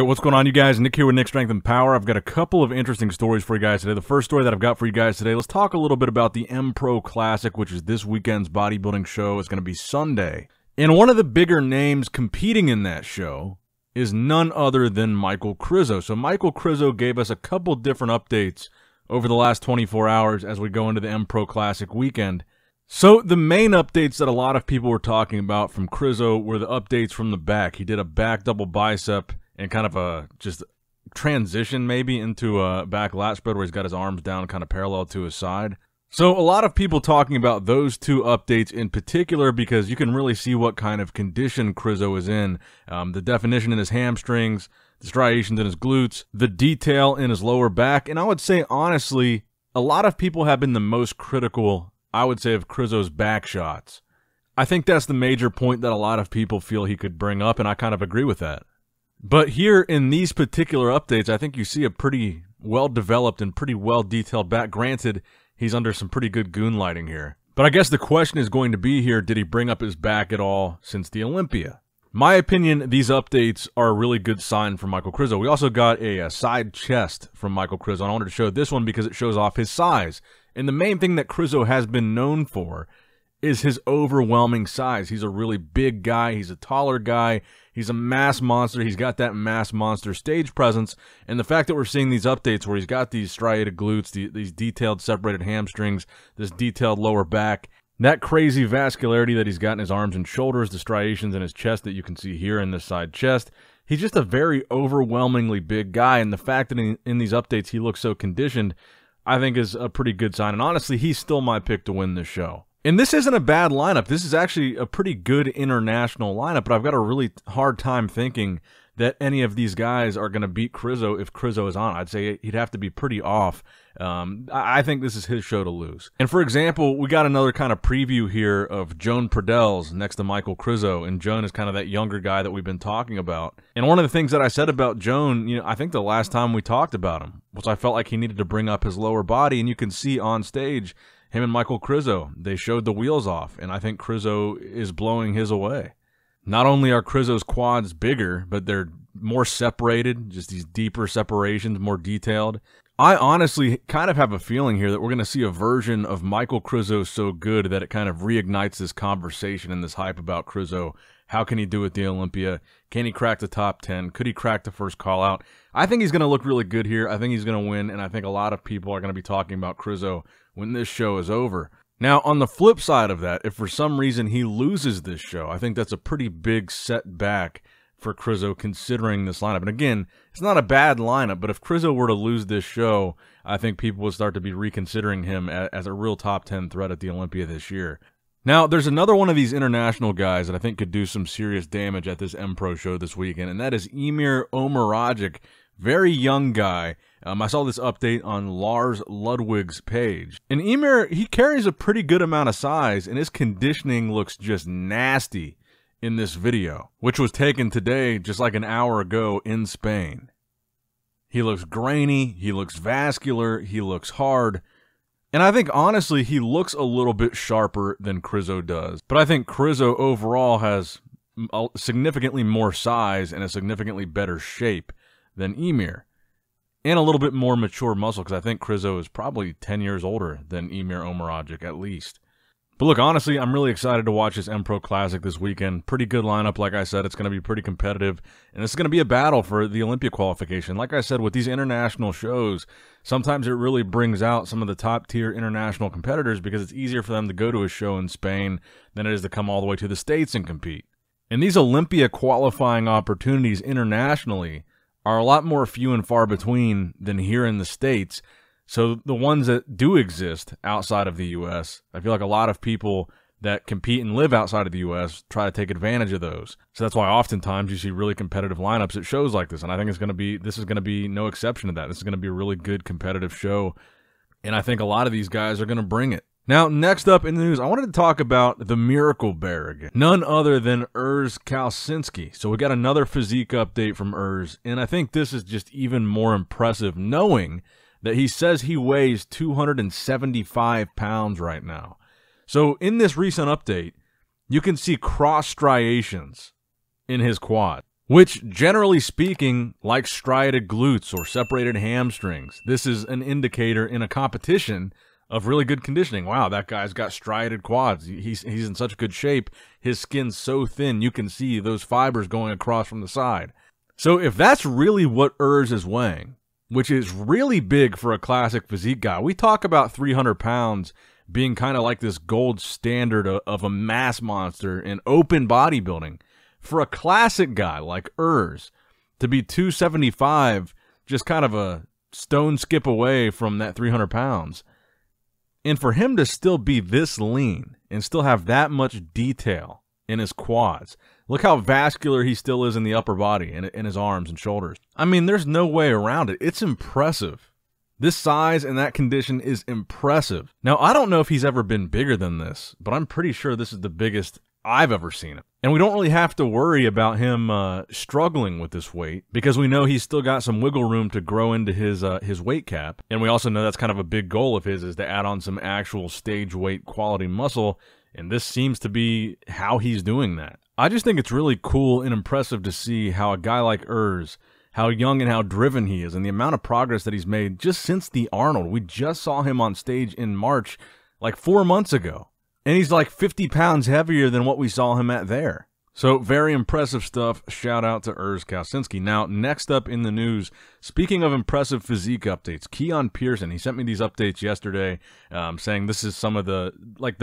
What's going on, you guys? Nick here with Nick Strength and Power. I've got a couple of interesting stories for you guys today. The first story that I've got for you guys today, let's talk a little bit about the Empro Classic, which is this weekend's bodybuilding show. It's going to be Sunday. And one of the bigger names competing in that show is none other than Michal Krizo. So Michal Krizo gave us a couple different updates over the last 24 hours as we go into the Empro Classic weekend. So the main updates that a lot of people were talking about from Krizo were the updates from the back. He did a back double bicep and kind of a just transition maybe into a back lat spread where he's got his arms down kind of parallel to his side. So a lot of people talking about those two updates in particular because you can really see what kind of condition Krizo is in. The definition in his hamstrings, the striations in his glutes, the detail in his lower back. And I would say, honestly, a lot of people have been the most critical, I would say, of Krizo's back shots. I think that's the major point that a lot of people feel he could bring up, and I kind of agree with that. But here in these particular updates, I think you see a pretty well-developed and pretty well-detailed back. Granted, he's under some pretty good goon lighting here. But I guess the question is going to be here, did he bring up his back at all since the Olympia? My opinion, these updates are a really good sign for Michal Krizo. We also got a side chest from Michal Krizo, and I wanted to show this one because it shows off his size. And the main thing that Krizo has been known for is his overwhelming size. He's a really big guy. He's a taller guy. He's a mass monster. He's got that mass monster stage presence. And the fact that we're seeing these updates where he's got these striated glutes, these detailed separated hamstrings, this detailed lower back, that crazy vascularity that he's got in his arms and shoulders, the striations in his chest that you can see here in this side chest, he's just a very overwhelmingly big guy. And the fact that in these updates he looks so conditioned, I think is a pretty good sign. And honestly, he's still my pick to win this show. And this isn't a bad lineup. This is actually a pretty good international lineup, but I've got a really hard time thinking that any of these guys are going to beat Krizo if Krizo is on. I'd say he'd have to be pretty off. I think this is his show to lose. And for example, we got another kind of preview here of Joan Pradels next to Michal Krizo, and Joan is kind of that younger guy that we've been talking about. And one of the things that I said about Joan, I think the last time we talked about him was I felt like he needed to bring up his lower body, and you can see on stage him and Michal Krizo, they showed the wheels off, and I think Krizo is blowing his away. Not only are Krizo's quads bigger, but they're more separated, just these deeper separations, more detailed. I honestly kind of have a feeling here that we're going to see a version of Michal Krizo so good that it kind of reignites this conversation and this hype about Krizo. How can he do at the Olympia? Can he crack the top 10? Could he crack the first call out? I think he's going to look really good here. I think he's going to win, and I think a lot of people are going to be talking about Krizo when this show is over. Now, on the flip side of that, if for some reason he loses this show, I think that's a pretty big setback for Krizo considering this lineup. And again, it's not a bad lineup, but if Krizo were to lose this show, I think people would start to be reconsidering him as a real top 10 threat at the Olympia this year. Now, there's another one of these international guys that I think could do some serious damage at this Empro show this weekend, and that is Emir Omeragic. Very young guy. I saw this update on Lars Ludwig's page. And Emir, he carries a pretty good amount of size, and his conditioning looks just nasty in this video, which was taken today, just like an hour ago in Spain. He looks grainy, he looks vascular, he looks hard. And I think, honestly, he looks a little bit sharper than Krizo does. But I think Krizo overall has significantly more size and a significantly better shape than Emir. And a little bit more mature muscle, because I think Krizo is probably 10 years older than Emir Omeragic, at least. But look, honestly, I'm really excited to watch this Empro Classic this weekend. Pretty good lineup, like I said. It's going to be pretty competitive. And it's going to be a battle for the Olympia qualification. Like I said, with these international shows, sometimes it really brings out some of the top-tier international competitors because it's easier for them to go to a show in Spain than it is to come all the way to the States and compete. And these Olympia qualifying opportunities internationally are a lot more few and far between than here in the States. So the ones that do exist outside of the U.S., I feel like a lot of people that compete and live outside of the U.S. try to take advantage of those. So that's why oftentimes you see really competitive lineups at shows like this. And I think this is going to be no exception to that. This is going to be a really good competitive show. And I think a lot of these guys are going to bring it. Now, next up in the news, I wanted to talk about the Miracle Bear again. None other than Urs Kalecinski. So we got another physique update from Urs, and I think this is just even more impressive knowing that he says he weighs 275 pounds right now. So in this recent update, you can see cross striations in his quad, which, generally speaking, like striated glutes or separated hamstrings, this is an indicator in a competition of really good conditioning. Wow, that guy's got striated quads. He's in such good shape. His skin's so thin, you can see those fibers going across from the side. So if that's really what Urs is weighing, which is really big for a classic physique guy, we talk about 300 pounds being kind of like this gold standard of a mass monster in open bodybuilding. For a classic guy like Urs to be 275, just kind of a stone skip away from that 300 pounds, and for him to still be this lean and still have that much detail in his quads. Look how vascular he still is in the upper body and in his arms and shoulders. I mean, there's no way around it. It's impressive. This size and that condition is impressive. Now, I don't know if he's ever been bigger than this, but I'm pretty sure this is the biggest I've ever seen him. And we don't really have to worry about him struggling with this weight because we know he's still got some wiggle room to grow into his weight cap. And we also know that's kind of a big goal of his, is to add on some actual stage weight quality muscle. And this seems to be how he's doing that. I just think it's really cool and impressive to see how a guy like Urs, how young and how driven he is, and the amount of progress that he's made just since the Arnold. We just saw him on stage in March, like 4 months ago. And he's like 50 pounds heavier than what we saw him at there. So very impressive stuff. Shout out to Urs Kalecinski. Now, next up in the news, speaking of impressive physique updates, Keone Pearson, he sent me these updates yesterday saying this is some of the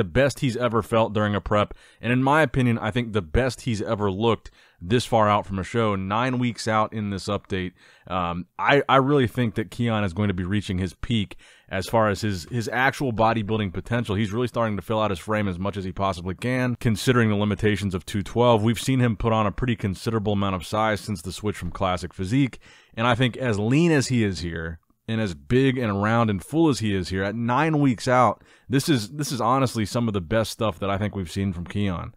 best he's ever felt during a prep. And in my opinion, I think the best he's ever looked this far out from a show, 9 weeks out in this update. I really think that Keone is going to be reaching his peak as far as his actual bodybuilding potential. He's really starting to fill out his frame as much as he possibly can, considering the limitations of 212. We've seen him put on a pretty considerable amount of size since the switch from classic physique, and I think as lean as he is here, and as big and round and full as he is here, at 9 weeks out, this is honestly some of the best stuff that I think we've seen from Keone.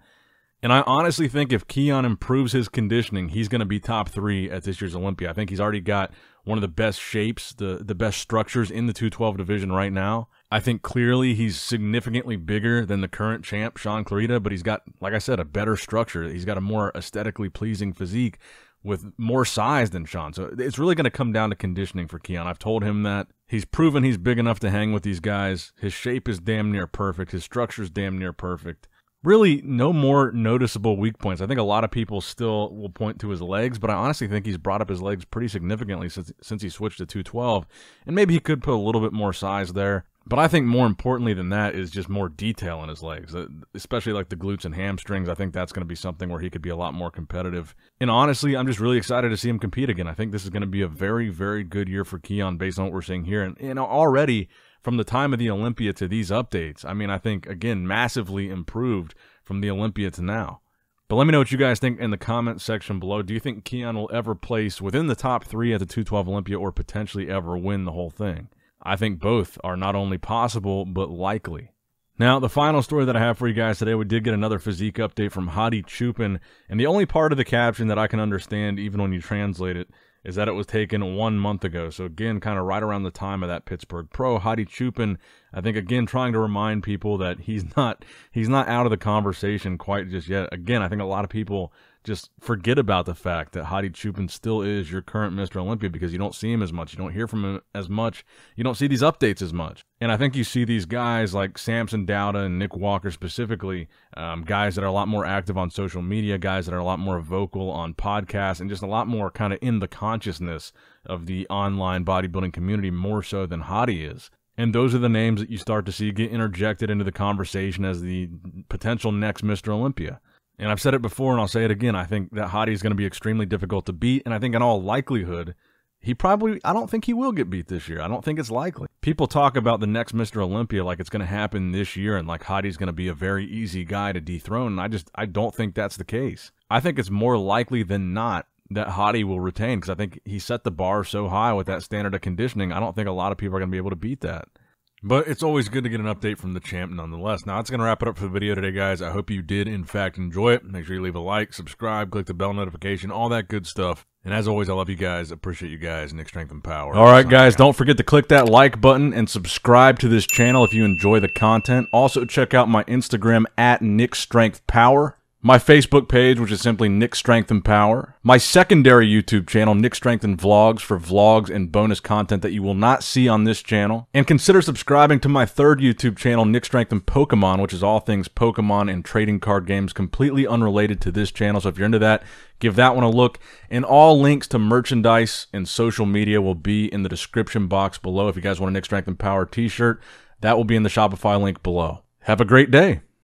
And I honestly think if Keone improves his conditioning, he's going to be top 3 at this year's Olympia. I think he's already got one of the best shapes, the best structures in the 212 division right now. I think clearly he's significantly bigger than the current champ, Sean Clarita, but he's got, like I said, a better structure. He's got a more aesthetically pleasing physique with more size than Sean. So it's really going to come down to conditioning for Keone. I've told him that. He's proven he's big enough to hang with these guys. His shape is damn near perfect. His structure is damn near perfect. Really, no more noticeable weak points. I think a lot of people still will point to his legs, but I honestly think he's brought up his legs pretty significantly since he switched to 212, and maybe he could put a little bit more size there. But I think more importantly than that is just more detail in his legs, especially like the glutes and hamstrings. I think that's going to be something where he could be a lot more competitive. And honestly, I'm just really excited to see him compete again. I think this is going to be a very, very good year for Keone based on what we're seeing here. And already, from the time of the Olympia to these updates, I mean, I think, again, massively improved from the Olympia to now. But let me know what you guys think in the comment section below. Do you think Keone will ever place within the top 3 at the 212 Olympia or potentially ever win the whole thing? I think both are not only possible, but likely. Now, the final story that I have for you guys today, we did get another physique update from Hadi Choopan, and the only part of the caption that I can understand, even when you translate it, is that it was taken 1 month ago. So again, kind of right around the time of that Pittsburgh Pro. Hadi Choopan, I think, again, trying to remind people that he's not out of the conversation quite just yet. Again, I think a lot of people just forget about the fact that Hadi Choopan still is your current Mr. Olympia because you don't see him as much. You don't hear from him as much. You don't see these updates as much. And I think you see these guys like Samson Dowda and Nick Walker specifically, guys that are a lot more active on social media, guys that are a lot more vocal on podcasts, and just a lot more kind of in the consciousness of the online bodybuilding community more so than Hadi is. And those are the names that you start to see get interjected into the conversation as the potential next Mr. Olympia. And I've said it before and I'll say it again, I think that Hadi is going to be extremely difficult to beat, and I think in all likelihood, I don't think he will get beat this year. I don't think it's likely. People talk about the next Mr. Olympia like it's going to happen this year and like Hadi's going to be a very easy guy to dethrone, and I don't think that's the case. I think it's more likely than not that Hadi will retain because I think he set the bar so high with that standard of conditioning. I don't think a lot of people are going to be able to beat that. But it's always good to get an update from the champ nonetheless. Now, that's going to wrap it up for the video today, guys. I hope you did, in fact, enjoy it. Make sure you leave a like, subscribe, click the bell notification, all that good stuff. And as always, I love you guys. Appreciate you guys. Nick Strength and Power. All right, guys, don't forget to click that like button and subscribe to this channel if you enjoy the content. Also, check out my Instagram at Nick Strength Power. my Facebook page, which is simply Nick Strength and Power, my secondary YouTube channel, Nick Strength and Vlogs, for vlogs and bonus content that you will not see on this channel, and consider subscribing to my third YouTube channel, Nick Strength and Pokemon, which is all things Pokemon and trading card games, completely unrelated to this channel. So if you're into that, give that one a look, and all links to merchandise and social media will be in the description box below. If you guys want a Nick Strength and Power t-shirt, that will be in the Shopify link below. Have a great day.